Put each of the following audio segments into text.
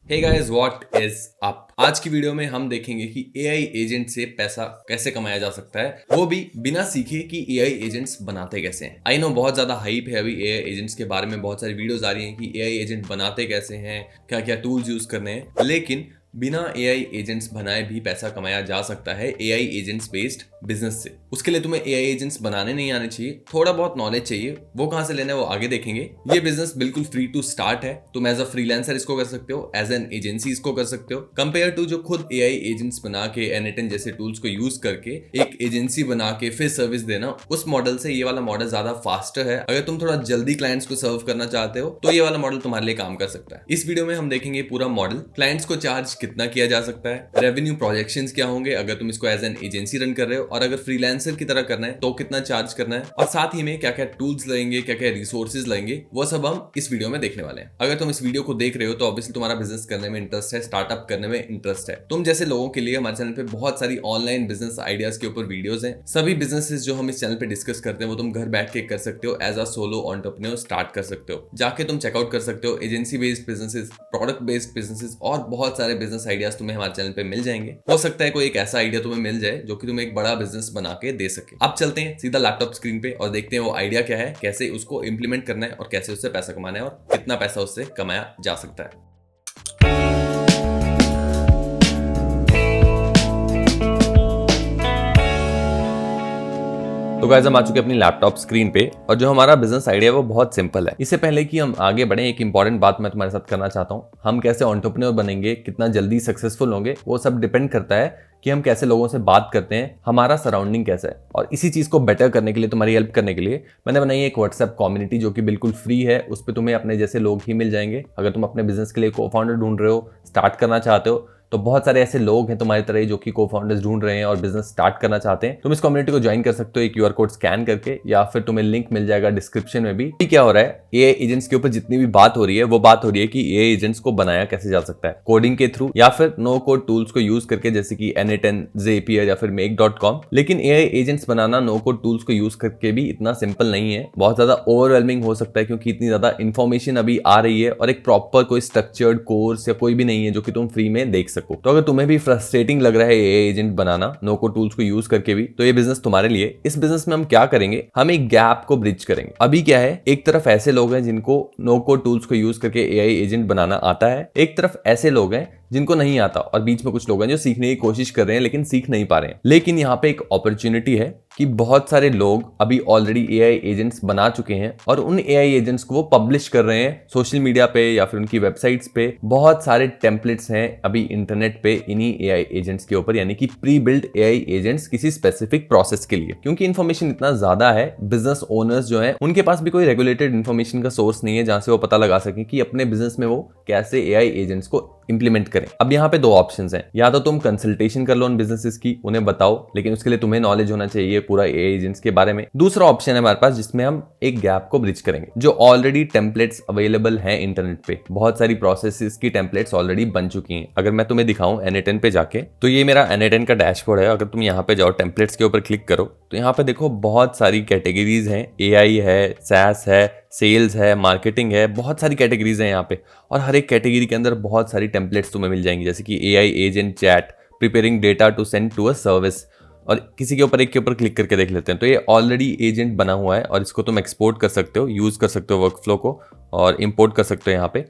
Hey guys what is up. आज की video में हम देखेंगे कि एआई एजेंट से पैसा कैसे कमाया जा सकता है, वो भी बिना सीखे कि एआई एजेंट्स बनाते कैसे हैं। आई नो बहुत ज्यादा हाइप है अभी एआई एजेंट्स के बारे में, बहुत सारी वीडियोस आ रही हैं कि एआई एजेंट बनाते कैसे हैं, क्या क्या टूल्स यूज करने हैं, लेकिन बिना एआई एजेंट्स बनाए भी पैसा कमाया जा सकता है एआई एजेंट्स बेस्ड बिजनेस से। उसके लिए तुम्हें एआई एजेंट्स बनाने नहीं आने चाहिए, थोड़ा बहुत नॉलेज चाहिए। वो कहां से लेना है वो आगे देखेंगे। ये बिजनेस बिल्कुल फ्री टू स्टार्ट है। तुम एज अ फ्रीलांसर इसको कर सकते हो, एज एन एजेंसी इसको कर सकते हो, कंपेयर टू जो खुद एआई एजेंट्स बना के एनएटन जैसे टूल्स को यूज करके एक एजेंसी बना के फिर सर्विस देना। उस मॉडल से ये वाला मॉडल ज्यादा फास्टर है। अगर तुम थोड़ा जल्दी क्लाइंट्स को सर्व करना चाहते हो तो ये वाला मॉडल तुम्हारे लिए काम कर सकता है। इस वीडियो में हम देखेंगे पूरा मॉडल, क्लाइंट्स को चार्ज कितना किया जा सकता है, रेवेन्यू प्रोजेक्शंस क्या होंगे अगर तुम इसको एज एन एजेंसी रन कर रहे हो, और अगर फ्रीलांसर की तरह करना है तो कितना चार्ज करना है, और साथ ही में क्या क्या टूल्स लगेंगे, क्या क्या रिसोर्सेज लगेंगे, वो सब हम इस वीडियो में देखने वाले हैं। अगर तुम इस वीडियो को देख रहे हो तो ऑब्वियसली तुम्हारा बिजनेस करने में इंटरेस्ट है, स्टार्टअप करने में इंटरेस्ट है। तुम जैसे लोगों के लिए हमारे चैनल पे बहुत सारी ऑनलाइन बिजनेस आइडियाज के ऊपर वीडियोस हैं। सभी बिजनेसेस जो हम इस चैनल पे डिस्कस करते हैं वो तुम घर बैठ के कर सकते हो, as a solo entrepreneur start कर सकते हो। जाके तुम चेकआउट कर सकते हो। Agency based businesses, product based businesses और बहुत सारे बिजनेस आइडियाज तुम्हें हमारे चैनल पे मिल जाएंगे। हो सकता है कोई एक ऐसा आइडिया तुम्हें मिल जाए जो कि तुम्हें एक बड़ा बिजनेस बना के दे सके। अब चलते हैं सीधा लैपटॉप स्क्रीन पे और देखते हैं वो आइडिया क्या है, कैसे उसको इंप्लीमेंट करना है और कैसे उससे पैसा कमाना है और कितना पैसा उससे कमाया जा सकता है। तो गाइस हम आ चुके अपनी लैपटॉप स्क्रीन पे, और जो हमारा बिजनेस आइडिया है वो बहुत सिंपल है। इससे पहले कि हम आगे बढ़े, एक इंपॉर्टेंट बात मैं तुम्हारे साथ करना चाहता हूँ। हम कैसे एंटरप्रेन्योर बनेंगे, कितना जल्दी सक्सेसफुल होंगे, वो सब डिपेंड करता है कि हम कैसे लोगों से बात करते हैं, हमारा सराउंडिंग कैसा है। और इसी चीज को बेटर करने के लिए, तुम्हारी हेल्प करने के लिए मैंने बनाई एक व्हाट्सएप कम्युनिटी जो कि बिल्कुल फ्री है। उस पर तुम्हें अपने जैसे लोग ही मिल जाएंगे। अगर तुम अपने बिजनेस के लिए को फाउंडर ढूंढ रहे हो, स्टार्ट करना चाहते हो, तो बहुत सारे ऐसे लोग हैं तुम्हारी तरह जो कि को फाउंडर्स ढूंढ रहे हैं और बिजनेस स्टार्ट करना चाहते हैं। तुम इस कम्युनिटी को ज्वाइन कर सकते हो एक क्यूआर कोड स्कैन करके, या फिर तुम्हें लिंक मिल जाएगा डिस्क्रिप्शन में भी। क्या हो रहा है, एआई एजेंट्स के ऊपर जितनी भी बात हो रही है वो बात हो रही है कि एआई एजेंट्स को बनाया कैसे जा सकता है, कोडिंग के थ्रू या फिर नो कोड टूल्स को यूज करके, जैसे कि एनएटन, ज़ेपियर या फिर make.com। लेकिन एआई एजेंट्स बनाना नो कोड टूल्स को यूज करके भी इतना सिंपल नहीं है। बहुत ज्यादा ओवरवेलमिंग हो सकता है क्योंकि इतनी ज्यादा इन्फॉर्मेशन अभी आ रही है और एक प्रॉपर कोई स्ट्रक्चर्ड कोर्स या कोई भी नहीं है जो कि तुम फ्री में देख सको। तो अगर तुम्हें भी फ्रस्ट्रेटिंग लग रहा है एआई एजेंट बनाना नो कोड टूल्स को यूज करके भी, तो ये बिजनेस तुम्हारे लिए। इस बिजनेस में हम क्या करेंगे, हम एक गैप को ब्रिज करेंगे। अभी क्या है, एक तरफ ऐसे लोग हैं जिनको नो कोड टूल्स को यूज करके एआई एजेंट बनाना आता है, एक तरफ ऐसे लोग हैं जिनको नहीं आता, और बीच में कुछ लोग हैं जो सीखने की कोशिश कर रहे हैं लेकिन सीख नहीं पा रहे हैं। लेकिन यहाँ पे एक अपॉर्चुनिटी है कि बहुत सारे लोग अभी ऑलरेडी एआई एजेंट्स बना चुके हैं और उन एआई एजेंट्स को वो पब्लिश कर रहे हैं सोशल मीडिया पे या फिर उनकी वेबसाइट्स पे। बहुत सारे टेम्पलेट्स हैं अभी इंटरनेट पे इन्हीं एआई एजेंट्स के ऊपर, यानी कि प्री बिल्ड एआई एजेंट्स किसी स्पेसिफिक प्रोसेस के लिए। क्योंकि इन्फॉर्मेशन इतना ज्यादा है, बिजनेस ओनर्स जो है उनके पास भी कोई रेगुलेटेड इन्फॉर्मेशन का सोर्स नहीं है जहां से वो पता लगा सके कि अपने बिजनेस में वो कैसे एआई एजेंट्स को इंप्लीमेंट करें। अब यहाँ पे दो ऑप्शंस हैं, या तो तुम कंसल्टेशन कर लो उन बिजनेसेस की, उन्हें बताओ, लेकिन उसके लिए तुम्हें नॉलेज होना चाहिए पूरा एआई एजेंट्स के बारे में। दूसरा ऑप्शन है हमारे पास जिसमें हम एक गैप को ब्रिज करेंगे। जो ऑलरेडी टेम्पलेट्स अवेलेबल हैं इंटरनेट पे, बहुत सारी प्रोसेसेस की टेम्पलेट्स ऑलरेडी बन चुकी हैं। अगर मैं तुम्हें दिखाऊं एनएटन पे जाके, तो ये मेरा एनएटन का डैशबोर्ड है। अगर तुम यहाँ पे जाओ, टेम्पलेट्स के ऊपर क्लिक करो, तो यहाँ पे देखो बहुत सारी कैटेगरीज हैं। एआई है, सैस है, सेल्स है, मार्केटिंग है, बहुत सारी कैटेगरीज हैं यहाँ पे। और हर एक कैटेगरी के अंदर बहुत सारी टेम्पलेट्स तुम्हें मिल जाएंगी, जैसे कि AI agent chat, preparing data to send to a service. और किसी के ऊपर एक के ऊपर क्लिक करके देख लेते हैं, तो ये ऑलरेडी एजेंट बना हुआ है और इसको तुम एक्सपोर्ट कर सकते हो, यूज कर सकते हो वर्कफ्लो को, और इंपोर्ट कर सकते हो यहाँ पे।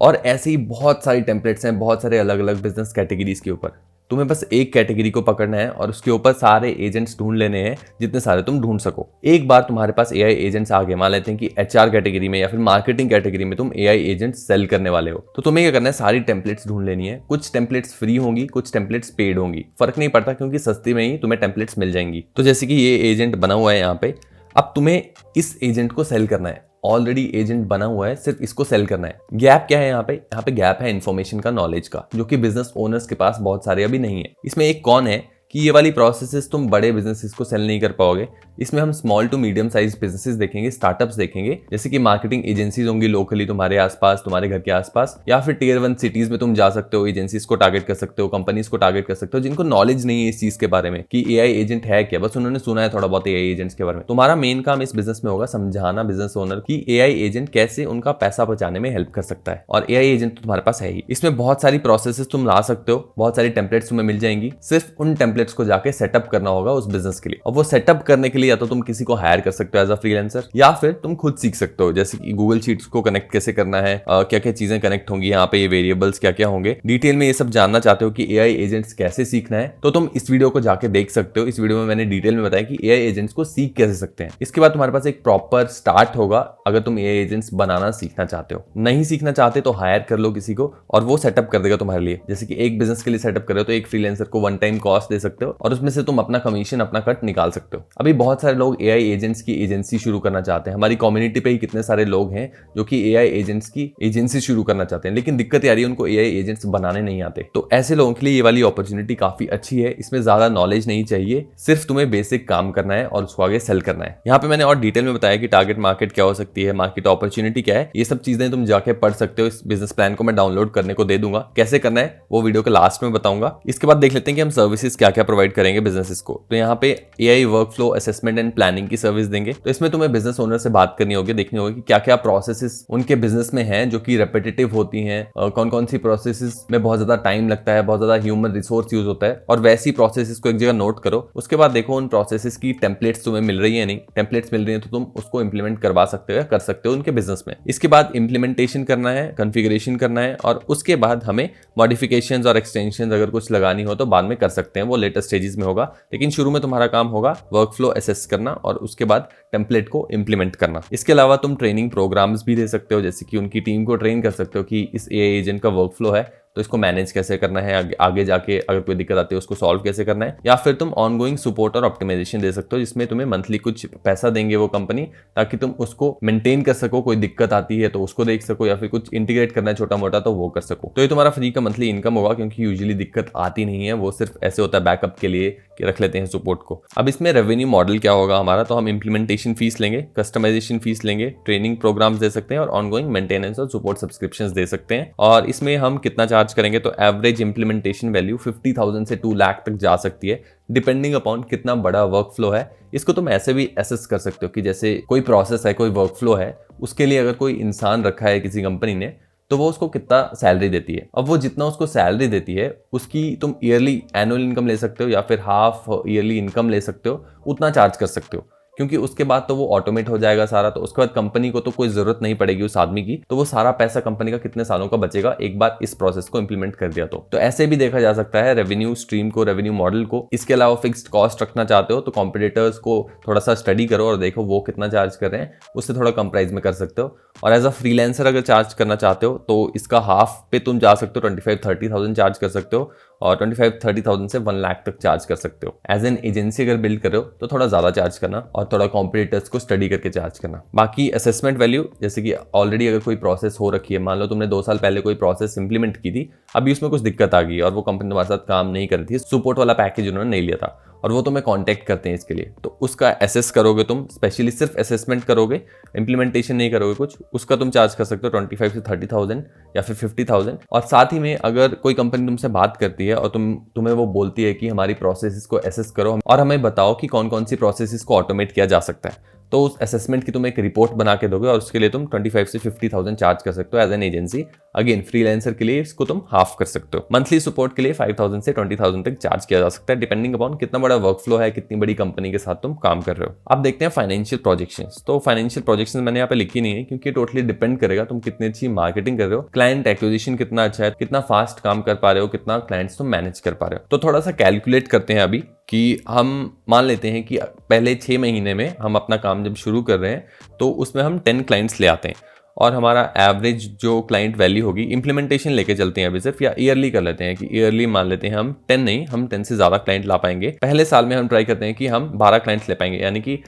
और ऐसे ही बहुत सारी टेम्पलेट्स हैं बहुत सारे अलग अलग बिजनेस कैटेगरीज के ऊपर। तुम्हें बस एक कैटेगरी को पकड़ना है और उसके ऊपर सारे एजेंट्स ढूंढ लेने हैं, जितने सारे तुम ढूंढ सको। एक बार तुम्हारे पास एआई एजेंट्स आ गए, मान लेते हैं कि एचआर कैटेगरी में या फिर मार्केटिंग कैटेगरी में तुम एआई एजेंट्स सेल करने वाले हो, तो तुम्हें क्या करना है, सारी टेम्पलेट्स ढूंढ लेनी है। कुछ टेम्पलेट्स फ्री होंगी, कुछ टेम्पलेट्स पेड होंगी, फर्क नहीं पड़ता क्योंकि सस्ती में ही तुम्हें टेम्पलेट्स मिल जाएंगी। तो जैसे कि ये एजेंट बना हुआ है यहाँ पे, अब तुम्हें इस एजेंट को सेल करना है। ऑलरेडी एजेंट बना हुआ है, सिर्फ इसको सेल करना है। गैप क्या है यहाँ पे, यहाँ पे गैप है इन्फॉर्मेशन का, नॉलेज का, जो कि बिजनेस ओनर्स के पास बहुत सारे अभी नहीं है। इसमें एक कौन है कि ये वाली प्रोसेसेस तुम बड़े बिजनेसेस को सेल नहीं कर पाओगे। इसमें हम small to medium size businesses देखेंगे, स्टार्टअप्स देखेंगे, जैसे कि मार्केटिंग एजेंसीज होंगी लोकली तुम्हारे आसपास, तुम्हारे घर के आसपास, या फिर टियर 1 सिटीज में तुम जा सकते हो, एजेंसीज को टारगेट कर सकते हो, कंपनीज को टारगेट कर सकते हो जिनको नॉलेज नहीं है इस चीज के बारे में कि एआई एजेंट है क्या, बस उन्होंने सुना है थोड़ा बहुत एआई एजेंट्स के बारे में। तुम्हारा मेन काम इस बिजनेस में होगा समझाना बिजनेस ओनर की एआई एजेंट कैसे उनका पैसा बचाने में हेल्प कर सकता है, और एआई एजेंट तो तुम्हारे पास है ही। इसमें बहुत सारी प्रोसेसेस तुम ला सकते हो, बहुत सारी टेम्पलेट्स तुम्हें मिल जाएंगी, सिर्फ उन टेम्पलेट्स को जाके सेटअप करना होगा उस बिजनेस के लिए। और वो सेटअप करने के लिए या तो तुम किसी को हायर कर सकते हो एज अ फ्रीलांसर, या फिर तुम खुद सीख सकते हो, जैसे कि गूगल शीट्स को कनेक्ट कैसे करना है, क्या क्या चीजें कनेक्ट होंगी यहाँ पे, ये वेरिएबल्स क्या क्या होंगे, डिटेल में ये सब जानना चाहते हो कि एआई एजेंट्स कैसे सीखना है, तो तुम इस वीडियो को जाके देख सकते हो। इस वीडियो में मैंने डिटेल में बताया कि एआई एजेंट्स को सीख कैसे सकते हैं। इसके बाद तुम्हारे पास एक प्रॉपर स्टार्ट होगा अगर तुम एआई एजेंट्स बनाना सीखना चाहते हो। नहीं सीखना चाहते तो हायर कर लो किसी को और वो सेटअप कर देगा तुम्हारे लिए। जैसे कि एक बिजनेस के लिए सेटअप कर रहे हो तो एक फ्रीलांसर को वन टाइम कॉस्ट दे सकते हो और उसमें से तुम अपना कमीशन, अपना कट निकाल सकते हो। अभी बहुत सारे लोग एआई एजेंट्स की एजेंसी शुरू करना चाहते हैं। हमारी कम्युनिटी पे ही कितने सारे लोग हैं जो कि एआई एजेंट्स की एजेंसी शुरू करना चाहते हैं, लेकिन दिक्कत यार उनको एआई एजेंट्स बनाने नहीं आते। तो ऐसे लोगों के लिए ये वाली अपॉर्चुनिटी काफी अच्छी है। इसमें ज्यादा नॉलेज नहीं चाहिए, सिर्फ तुम्हें बेसिक काम करना है और उसको आगे सेल करना है। यहाँ पे मैंने और डिटेल में बताया कि टारगेट मार्केट क्या हो सकती है, मार्केट अपॉर्चुनिटी क्या है, ये सब चीजें तुम जाके पढ़ सकते हो। इस बिजनेस प्लान को मैं डाउनलोड करने को दे दूंगा, कैसे करना है वो वीडियो के लास्ट में बताऊंगा। इसके बाद देख लेते हैं कि हम सर्विसेज क्या क्या प्रोवाइड करेंगे बिजनेसेस को। तो यहाँ पे AI workflow assessment and planning की सर्विस देंगे। तो इसमें तुम्हें बिजनेस ओनर से बात करनी होगी, देखनी होगी कि क्या क्या प्रोसेसेस उनके बिजनेस में हैं जो कि रेपिटेटिव होती हैं, कौन कौन सी प्रोसेसेस में बहुत ज्यादा टाइम लगता है, बहुत ज्यादा ह्यूमन रिसोर्स यूज होता है, और वैसी प्रोसेसेस को एक जगह नोट करो। उसके बाद देखो उन प्रोसेसेस की टेम्पलेट्स तुम्हें मिल रही है, नहीं टेम्पलेट्स मिल रही है तो तुम उसको इंप्लीमेंट करवा सकते हो या कर सकते हो उनके बिजनेस में। इसके बाद इंप्लीमेंटेशन करना है, कॉन्फ़िगरेशन करना है, और उसके बाद हमें मॉडिफिकेशंस और एक्सटेंशंस अगर कुछ लगानी हो तो बाद में कर सकते हैं, वो लेटर स्टेजेस में होगा। लेकिन शुरू में तुम्हारा काम होगा वर्कफ्लो असेस करना और उसके बाद टेम्पलेट को इंप्लीमेंट करना। इसके अलावा तुम ट्रेनिंग प्रोग्राम्स भी दे सकते हो, जैसे कि उनकी टीम को ट्रेन कर सकते हो कि इस एआई एजेंट का वर्कफ्लो है तो इसको मैनेज कैसे करना है, आगे जाके अगर कोई दिक्कत आती है उसको सॉल्व कैसे करना है। या फिर तुम ऑनगोइंग सपोर्ट और ऑप्टिमाइजेशन दे सकते हो, जिसमें तुम्हें मंथली कुछ पैसा देंगे वो कंपनी, ताकि तुम उसको मेंटेन कर सको, कोई दिक्कत आती है तो उसको देख सको, या फिर कुछ इंटीग्रेट करना है छोटा मोटा तो वो कर सको। तो ये तुम्हारा फ्री का मंथली इनकम होगा, क्योंकि यूजुअली दिक्कत आती नहीं है, वो सिर्फ ऐसे होता है बैकअप के लिए कि रख लेते हैं सपोर्ट को। अब इसमें रेवेन्यू मॉडल क्या होगा हमारा, तो हम इंप्लीमेंटेशन फीस लेंगे, कस्टमाइजेशन फीस लेंगे, ट्रेनिंग प्रोग्राम्स दे सकते हैं और ऑनगोइंग मेंटेनेंस और सपोर्ट सब्सक्रिप्शंस दे सकते हैं। और इसमें हम कितना चार्ज करेंगे, तो एवरेज इंप्लीमेंटेशन वैल्यू 50,000 से 2 लाख तक जा सकती है, डिपेंडिंग अपॉन कितना बड़ा वर्कफ्लो है। इसको तुम ऐसे भी एसेस कर सकते हो कि जैसे कोई प्रोसेस है, कोई वर्कफ्लो है, उसके लिए अगर कोई इंसान रखा है किसी कंपनी ने तो वो उसको कितना सैलरी देती है। अब वो जितना उसको सैलरी देती है उसकी तुम ईयरली एनुअल इनकम ले सकते हो या फिर हाफ ईयरली इनकम ले सकते हो, उतना चार्ज कर सकते हो, क्योंकि उसके बाद तो वो ऑटोमेट हो जाएगा सारा। तो उसके बाद कंपनी को तो कोई जरूरत नहीं पड़ेगी उस आदमी की, तो वो सारा पैसा कंपनी का कितने सालों का बचेगा एक बार इस प्रोसेस को इंप्लीमेंट कर दिया तो ऐसे भी देखा जा सकता है रेवेन्यू स्ट्रीम को, रेवेन्यू मॉडल को। इसके अलावा फिक्स्ड कॉस्ट रखना चाहते हो तो कॉम्पिटिटर्स को थोड़ा सा स्टडी करो और देखो वो कितना चार्ज कर रहे हैं, उससे थोड़ा कम प्राइस में कर सकते हो। और एज अ फ्रीलांसर अगर चार्ज करना चाहते हो तो इसका हाफ पे तुम जा सकते हो, 25-30,000 चार्ज कर सकते हो, और 25-30,000 से 1 लाख तक चार्ज कर सकते हो। एज एन एजेंसी अगर बिल्ड कर रहे हो तो थोड़ा ज्यादा चार्ज करना और थोड़ा कॉम्पिटिटर्स को स्टडी करके चार्ज करना। बाकी असेसमेंट वैल्यू, जैसे कि ऑलरेडी अगर कोई प्रोसेस हो रखी है, मान लो तुमने 2 साल पहले कोई प्रोसेस इंप्लीमेंट की थी, अभी उसमें कुछ दिक्कत आ गई और वो कंपनी तुम्हारे साथ काम नहीं कर रही थी, सपोर्ट वाला पैकेज उन्होंने नहीं लिया था और वो तुम्हें कांटेक्ट करते हैं इसके लिए, तो उसका एसेस करोगे तुम, स्पेशली सिर्फ असेसमेंट करोगे, इंप्लीमेंटेशन नहीं करोगे कुछ, उसका तुम चार्ज कर सकते हो 25 से 30,000 या फिर 50,000। और साथ ही में अगर कोई कंपनी तुमसे बात करती है और तुम्हें वो बोलती है कि हमारी प्रोसेसेस को एसेस करो और हमें बताओ कि कौन कौन सी प्रोसेसेस को ऑटोमेट किया जा सकता है, तो उस असेसमेंट की तुम एक रिपोर्ट बना के दोगे और उसके लिए तुम 25 से 50,000 चार्ज कर सकते हो as an agency. Again freelancer के लिए इसको तुम हाफ कर सकते हो। मंथली सपोर्ट के लिए 5,000 से 20,000 तक चार्ज किया जा सकता है, डिपेंडिंग अपॉन कितना बड़ा वर्कफ्लो है, कितनी बड़ी कंपनी के साथ तुम काम कर रहे हो। अब देखते हैं फाइनेंशियल प्रोजेक्शंस। तो फाइनेंशियल प्रोजेक्शंस मैंने यहाँ पे लिखी नहीं है, क्योंकि टोटली डिपेंड करेगा तुम कितनी अच्छी मार्केटिंग कर रहे हो, क्लाइंट एक्विजिशन कितना अच्छा है, कितना फास्ट काम कर पा रहे हो, कितना क्लाइंट्स तुम मैनेज कर पा रहे हो। तो थोड़ा सा कैलकुलेट करते हैं अभी कि हम मान लेते हैं कि पहले 6 महीने में हम अपना काम जब शुरू कर रहे हैं तो उसमें हम 10 क्लाइंट्स ले आते हैं और हमारा एवरेज जो क्लाइंट वैल्यू होगी, इंप्लीमेंटेशन लेके चलते हैं अभी सिर्फ, या ईयरली कर लेते हैं कि ईयरली मान लेते हैं हम 10 नहीं, हम 10 से ज़्यादा क्लाइंट ला पाएंगे। पहले साल में हम ट्राई करते हैं कि हम 12 क्लाइंट्स ले पाएंगे, यानी कि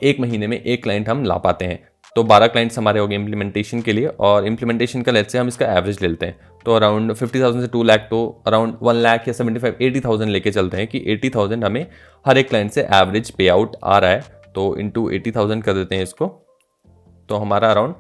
1 महीने में 1 क्लाइंट हम ला पाते हैं। तो 12 क्लाइंट्स हमारे हो गए इम्प्लीमेंटेशन के लिए, और इम्प्लीमेंटेशन का लेट्स से हम इसका एवरेज ले लेते हैं, तो अराउंड 50,000 से 2 लाख, तो अराउंड 1 लाख या 80,000 लेके चलते हैं कि 80,000 हमें हर एक क्लाइंट से एवरेज पे आउट आ रहा है। तो इंटू 80,000 कर देते हैं इसको, तो हमारा अराउंड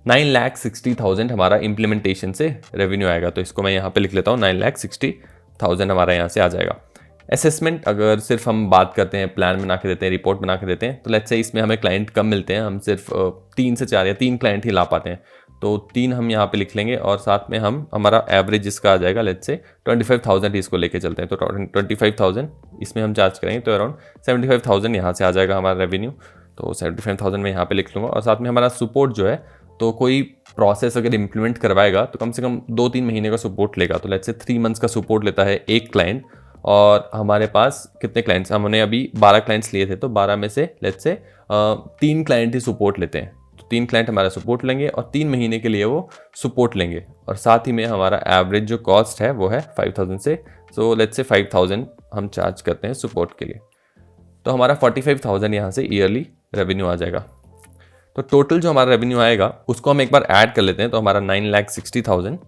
9,60,000 हमारा इम्प्लीमेंटेशन से रेवेन्यू आएगा। तो इसको मैं यहाँ पे लिख लेता हूँ, 9,60,000 हमारा यहाँ से आ जाएगा। असेसमेंट अगर सिर्फ हम बात करते हैं, प्लान बना के देते हैं, रिपोर्ट बना के देते हैं, तो लेट्स से इसमें हमें क्लाइंट कम मिलते हैं, हम सिर्फ 3 से 4 या 3 क्लाइंट ही ला पाते हैं, तो 3 हम यहाँ पे लिख लेंगे, और साथ में हम हमारा एवरेज इसका आ जाएगा लेट्स से 25,000 ही इसको लेके चलते हैं, तो 25,000 इसमें हम चार्ज करेंगे, तो अराउंड 75,000 यहाँ से आ जाएगा हमारा रेवेन्यू। तो 75,000 मैं यहाँ पे लिख लूँगा, और साथ में हमारा सपोर्ट जो है, तो कोई प्रोसेस अगर इम्प्लीमेंट करवाएगा तो कम से कम 2-3 महीने का सपोर्ट लेगा, तो लेट्स से 3 मंथ्स का सपोर्ट लेता है एक क्लाइंट। और हमारे पास कितने क्लाइंट्स, हमने अभी 12 क्लाइंट्स लिए थे, तो 12 में से let's say 3 client he support लेते हैं, तो 3 क्लाइंट हमारा सपोर्ट लेंगे और 3 महीने के लिए वो सपोर्ट लेंगे, और साथ ही में हमारा एवरेज जो कॉस्ट है वो है 5,000 से, सो लेट्स से 5,000 हम चार्ज करते हैं सपोर्ट के लिए, तो हमारा 45,000 यहाँ से ईयरली रेवेन्यू आ जाएगा। तो टोटल जो हमारा रेवेन्यू आएगा उसको हम एक बार ऐड कर लेते हैं, तो हमारा 9,60,000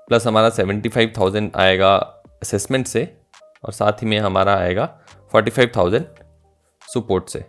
प्लस हमारा 75,000 आएगा असेसमेंट से, और साथ ही में हमारा आएगा 45,000 सपोर्ट से,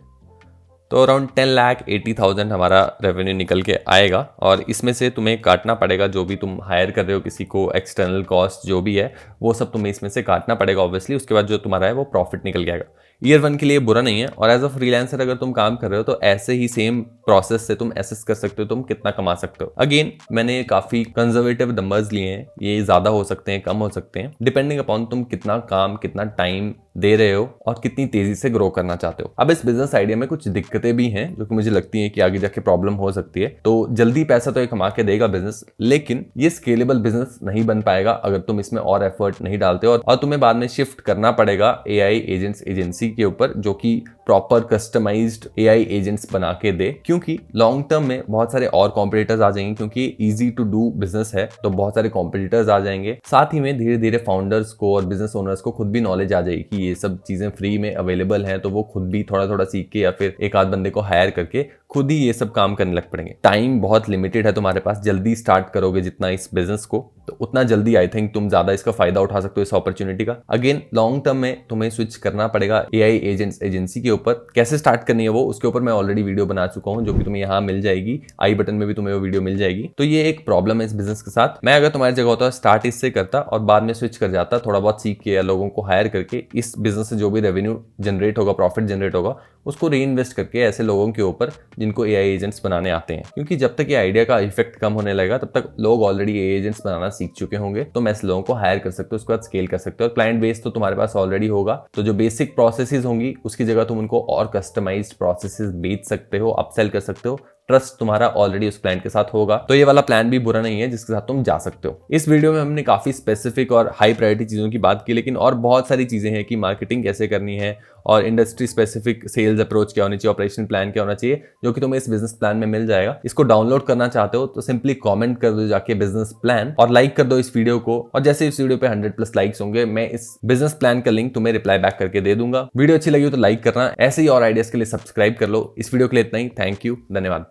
तो अराउंड 10,80,000 हमारा रेवेन्यू निकल के आएगा। और इसमें से तुम्हें काटना पड़ेगा जो भी तुम हायर कर रहे हो किसी को, एक्सटर्नल कॉस्ट जो भी है वो सब तुम्हें इसमें से काटना पड़ेगा ऑब्वियसली, उसके बाद जो तुम्हारा है वो प्रॉफिट निकल के आएगा। ईयर 1 के लिए बुरा नहीं है, और एज अ फ्रीलांसर अगर तुम काम कर रहे हो तो ऐसे ही सेम प्रोसेस से तुम एसेस कर सकते हो तुम कितना कमा सकते हो। अगेन मैंने काफी कंजर्वेटिव नंबर्स लिए हैं, ये ज्यादा हो सकते हैं, कम हो सकते हैं, डिपेंडिंग अपॉन तुम कितना काम, कितना टाइम दे रहे हो और कितनी तेजी से ग्रो करना चाहते हो। अब इस बिजनेस आइडिया में कुछ दिक्कतें भी हैं जो कि मुझे लगती है कि आगे जाके प्रॉब्लम हो सकती है। तो जल्दी पैसा तो ये कमा के देगा बिजनेस, लेकिन ये स्केलेबल बिजनेस नहीं बन पाएगा अगर तुम इसमें और एफर्ट नहीं डालते हो, और तुम्हें बाद में शिफ्ट करना पड़ेगा AI एजेंट्स एजेंसी के ऊपर जो कि प्रॉपर कस्टमाइज्ड AI एजेंट्स बना के दे, क्योंकि लॉन्ग टर्म में बहुत सारे और कॉम्पिटिटर्स आ जाएंगे, क्योंकि इजी टू डू बिजनेस है तो बहुत सारे कॉम्पिटिटर्स आ जाएंगे। साथ ही में धीरे धीरे फाउंडर्स को और बिजनेस ओनर्स को खुद भी नॉलेज आ जाएगी कि ये सब चीजें फ्री में अवेलेबल हैं, तो वो खुद भी थोड़ा थोड़ा सीख के या फिर एक आध बंदे को हायर करके खुद ही ये सब काम करने लग पड़ेंगे। टाइम बहुत लिमिटेड है तुम्हारे पास, जल्दी स्टार्ट करोगे जितना इस बिजनेस को तो उतना जल्दी आई थिंक तुम ज्यादा इसका फायदा उठा सकते हो इस अपॉर्चुनिटी का। अगेन लॉन्ग टर्म में तुम्हें स्विच करना पड़ेगा AI एजेंट्स एजेंसी के ऊपर। कैसे स्टार्ट करनी है वो उसके ऊपर मैं ऑलरेडी वीडियो बना चुका हूं जो कि तुम्हें यहाँ मिल जाएगी, आई बटन में भी तुम्हें वो वीडियो मिल जाएगी। तो ये एक प्रॉब्लम है इस बिजनेस के साथ। मैं अगर तुम्हारी जगह होता स्टार्ट इससे करता और बाद में स्विच कर जाता, थोड़ा बहुत सीख के या लोगों को हायर करके इस बिजनेस से जो भी रेवेन्यू जनरेट होगा, प्रॉफिट जनरेट होगा, उसको री इन्वेस्ट करके ऐसे लोगों के ऊपर जिनको AI एजेंट्स बनाने आते हैं। क्योंकि जब तक ये आइडिया का इफेक्ट कम होने लगेगा तब तक लोग ऑलरेडी AI एजेंट्स बनाना सीख चुके होंगे, तो ऐसे लोगों को हायर कर सकते हो, उसके बाद स्केल कर सकते हो। और क्लाइंट बेस तो तुम्हारे पास ऑलरेडी होगा, तो जो बेसिक प्रोसेसेस होंगी उसकी जगह तुम उनको और कस्टमाइज्ड प्रोसेसेस बेच सकते हो, अपसेल कर सकते हो। ट्रस्ट तुम्हारा ऑलरेडी उस क्लाइंट के साथ होगा, तो ये वाला प्लान भी बुरा नहीं है जिसके साथ तुम जा सकते हो। इस वीडियो में हमने काफी स्पेसिफिक और हाई प्रायोरिटी चीजों की बात की, लेकिन और बहुत सारी चीजें हैं कि मार्केटिंग कैसे करनी है और इंडस्ट्री स्पेसिफिक सेल्स अप्रोच क्या होनी चाहिए, ऑपरेशन प्लान क्या होना चाहिए, जो कि तुम्हें इस बिजनेस प्लान में मिल जाएगा। इसको डाउनलोड करना चाहते हो तो सिंपली कमेंट कर दो जाके बिजनेस प्लान, और लाइक कर दो इस वीडियो को। और जैसे इस वीडियो पे 100+ लाइक्स होंगे मैं इस बिजनेस प्लान का लिंक तुम्हें रिप्लाई बैक करके दे दूंगा। वीडियो अच्छी लगी हो तो लाइक करना, ऐसे ही और आइडियाज के लिए सब्सक्राइब कर लो। इस वीडियो के लिए इतना ही, थैंक यू, धन्यवाद।